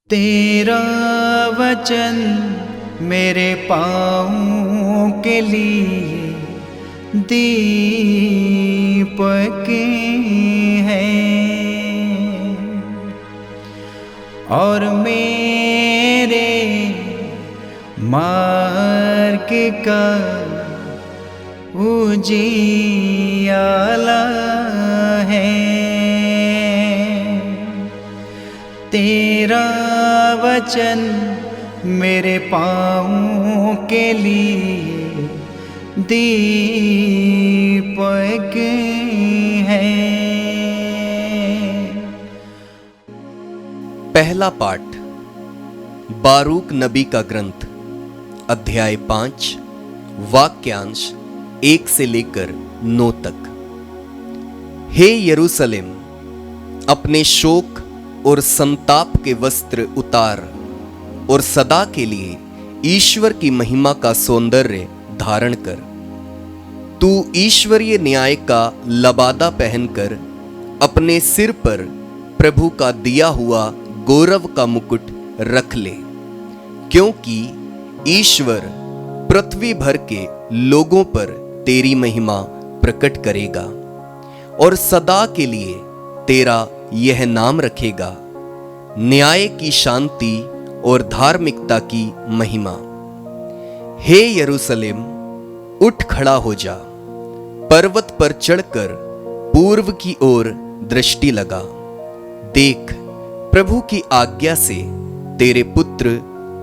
तेरा वचन मेरे पाँवों के लिए दीपक है और मेरे मार्ग का उजियाला है। तेरा वचन मेरे पाँवों के लिए दीपक है। पहला पाठ बारूक नबी का ग्रंथ, अध्याय 5, वाक्यांश 1 से लेकर 9 तक। हे यरूशलेम, अपने शोक और संताप के वस्त्र उतार और सदा के लिए ईश्वर की महिमा का सौंदर्य धारण कर। तू ईश्वरीय न्याय का लबादा पहनकर अपने सिर पर प्रभु का दिया हुआ गौरव का मुकुट रख ले, क्योंकि ईश्वर पृथ्वी भर के लोगों पर तेरी महिमा प्रकट करेगा और सदा के लिए तेरा यह नाम रखेगा, न्याय की शांति और धार्मिकता की महिमा। हे यरूशलेम, उठ खड़ा हो जा, पर्वत पर चढ़कर पूर्व की ओर दृष्टि लगा। देख, प्रभु की आज्ञा से तेरे पुत्र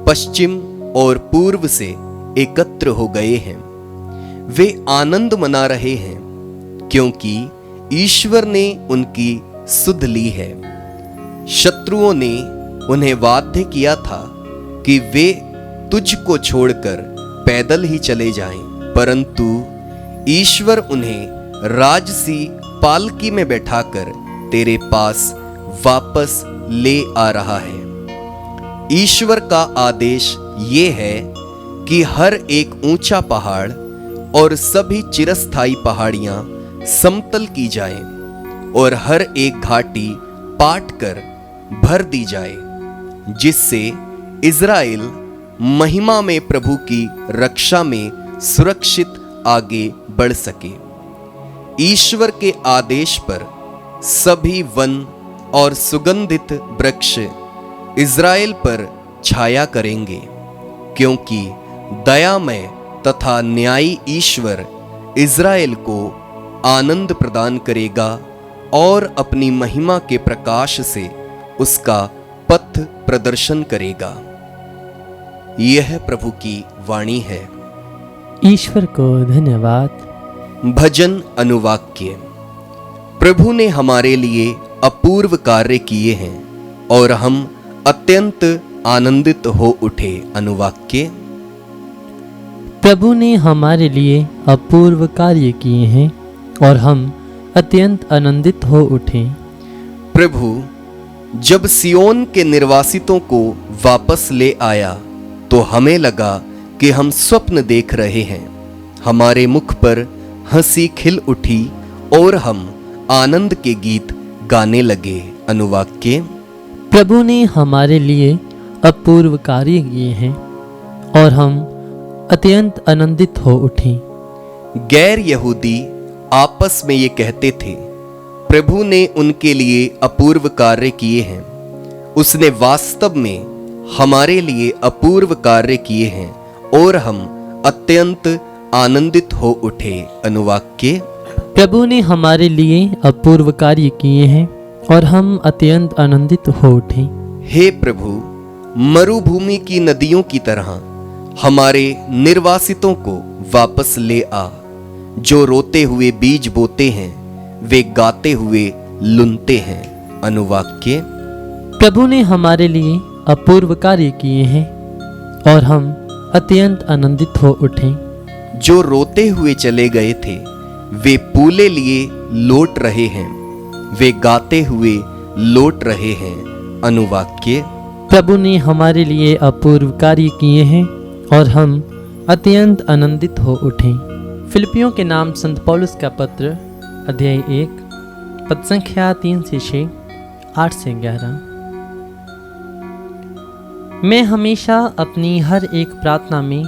पश्चिम और पूर्व से एकत्र हो गए हैं। वे आनंद मना रहे हैं, क्योंकि ईश्वर ने उनकी सुध ली है। शत्रुओं ने उन्हें वाध्य किया था कि वे तुझको छोड़कर पैदल ही चले जाएं, परंतु ईश्वर उन्हें राजसी पालकी में बैठाकर तेरे पास वापस ले आ रहा है। ईश्वर का आदेश ये है कि हर एक ऊंचा पहाड़ और सभी चिरस्थायी पहाड़ियां समतल की जाएं और हर एक घाटी पाट कर भर दी जाए, जिससे इज़राइल महिमा में प्रभु की रक्षा में सुरक्षित आगे बढ़ सके। ईश्वर के आदेश पर सभी वन और सुगंधित वृक्ष इज़राइल पर छाया करेंगे, क्योंकि दयामय तथा न्यायी ईश्वर इज़राइल को आनंद प्रदान करेगा और अपनी महिमा के प्रकाश से उसका पथ प्रदर्शन करेगा। यह प्रभु की वाणी है। ईश्वर को धन्यवाद। भजन अनुवाक्य। प्रभु ने हमारे लिए अपूर्व कार्य किए हैं और हम अत्यंत आनंदित हो उठे। अनुवाक्य। प्रभु ने हमारे लिए अपूर्व कार्य किए हैं और हम अत्यंत आनंदित हो उठे। प्रभु जब सियोन के निर्वासितों को वापस ले आया तो हमें लगा कि हम स्वप्न देख रहे हैं। हमारे मुख पर हंसी खिल उठी और हम आनंद के गीत गाने लगे। अनुवाक्य। प्रभु ने हमारे लिए अपूर्व कार्य किए हैं और हम अत्यंत आनंदित हो उठे। गैर यहूदी आपस में ये कहते थे, प्रभु ने उनके लिए अपूर्व कार्य किए हैं। उसने वास्तव में हमारे लिए अपूर्व कार्य किए हैं और हम अत्यंत आनंदित हो उठे। अनुवाक्य। प्रभु ने हमारे लिए अपूर्व कार्य किए हैं और हम अत्यंत आनंदित हो उठे। हे प्रभु, मरुभूमि की नदियों की तरह हमारे निर्वासितों को वापस ले आ। जो रोते हुए बीज बोते हैं वे गाते हुए लुनते हैं। अनुवाक्य। प्रभु ने हमारे लिए अपूर्व कार्य किए हैं और हम अत्यंत आनंदित हो उठे। जो रोते हुए चले गए थे वे पूले लिए लौट रहे हैं, वे गाते हुए लौट रहे हैं। अनुवाक्य। प्रभु ने हमारे लिए अपूर्व कार्य किए हैं और हम अत्यंत आनंदित हो उठे। फिलिपियों के नाम संत पौलुस का पत्र, अध्याय 1, पद संख्या 3 से 6, 8 से 11। मैं हमेशा अपनी हर एक प्रार्थना में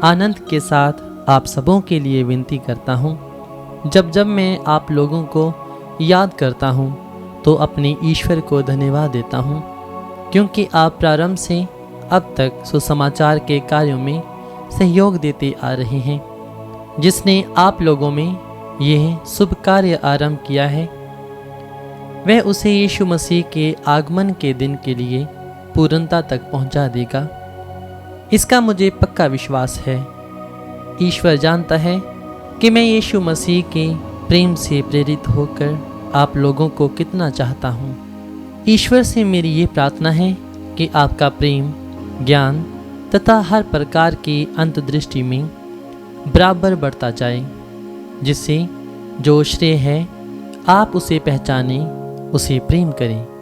आनंद के साथ आप सबों के लिए विनती करता हूँ। जब जब मैं आप लोगों को याद करता हूँ तो अपने ईश्वर को धन्यवाद देता हूँ, क्योंकि आप प्रारंभ से अब तक सुसमाचार के कार्यों में सहयोग देते आ रहे हैं। जिसने आप लोगों में यह शुभ कार्य आरंभ किया है, वह उसे यीशु मसीह के आगमन के दिन के लिए पूर्णता तक पहुंचा देगा। इसका मुझे पक्का विश्वास है। ईश्वर जानता है कि मैं यीशु मसीह के प्रेम से प्रेरित होकर आप लोगों को कितना चाहता हूँ। ईश्वर से मेरी ये प्रार्थना है कि आपका प्रेम, ज्ञान तथा हर प्रकार की अंतर्दृष्टि में बराबर बढ़ता जाए, जिससे जो श्रेय है आप उसे पहचाने, उसे प्रेम करें।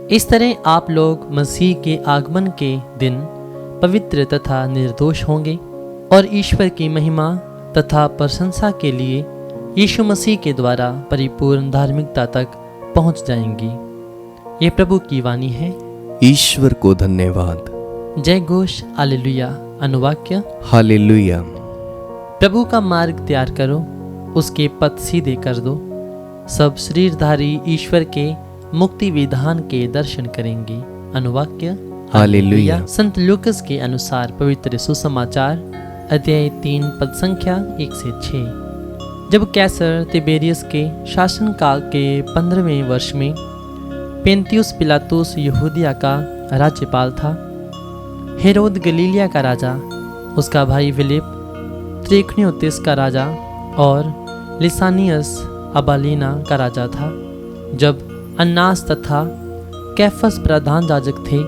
इस तरह आप लोग मसीह के आगमन के दिन पवित्र तथा निर्दोष होंगे और ईश्वर की महिमा तथा प्रशंसा के लिए यीशु मसीह के द्वारा परिपूर्ण धार्मिकता तक पहुंच जाएंगी। ये प्रभु की वाणी है। ईश्वर को धन्यवाद। जय घोष हालेलुया। अनुवाक्य, हालेलुया। प्रभु का मार्ग तैयार करो, उसके पथ सीधे कर दो। सब शरीरधारी ईश्वर के मुक्ति विधान के दर्शन करेंगे। अनुवाक्य, हालेलुया। संत लूकस के अनुसार पवित्र सुसमाचार अध्याय 3 पद संख्या 1 से 6। जब कैसर तिबेरियस के शासनकाल के 15वें वर्ष में पेंतियुस पिलातुस यहूदिया का राज्यपाल था। हेरोद गलीलिया का राजा, उसका भाई फिलिप त्रेखनियोतिस का राजा और लिसानियस अबालीना का राजा था। जब अन्नास तथा कैफस प्रधान याजक थे,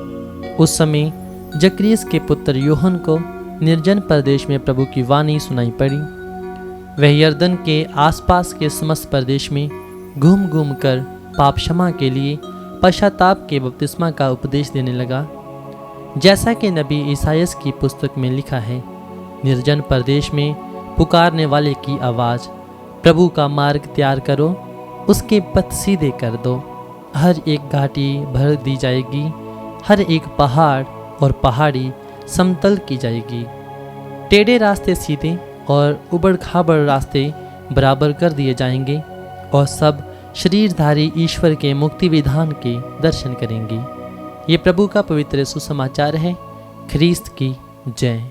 उस समय जकरियस के पुत्र योहन को निर्जन प्रदेश में प्रभु की वाणी सुनाई पड़ी। वह यरदन के आसपास के समस्त प्रदेश में घूम घूम कर पाप क्षमा के लिए पश्चाताप के बपतिस्मा का उपदेश देने लगा, जैसा कि नबी ईसायास की पुस्तक में लिखा है, निर्जन प्रदेश में पुकारने वाले की आवाज़, प्रभु का मार्ग तैयार करो, उसके पथ सीधे कर दो। हर एक घाटी भर दी जाएगी, हर एक पहाड़ और पहाड़ी समतल की जाएगी। टेढ़े रास्ते सीधे और उबड़ खाबड़ रास्ते बराबर कर दिए जाएंगे और सब शरीरधारी ईश्वर के मुक्ति विधान के दर्शन करेंगे। ये प्रभु का पवित्र सुसमाचार है। ख्रीस्त की जय।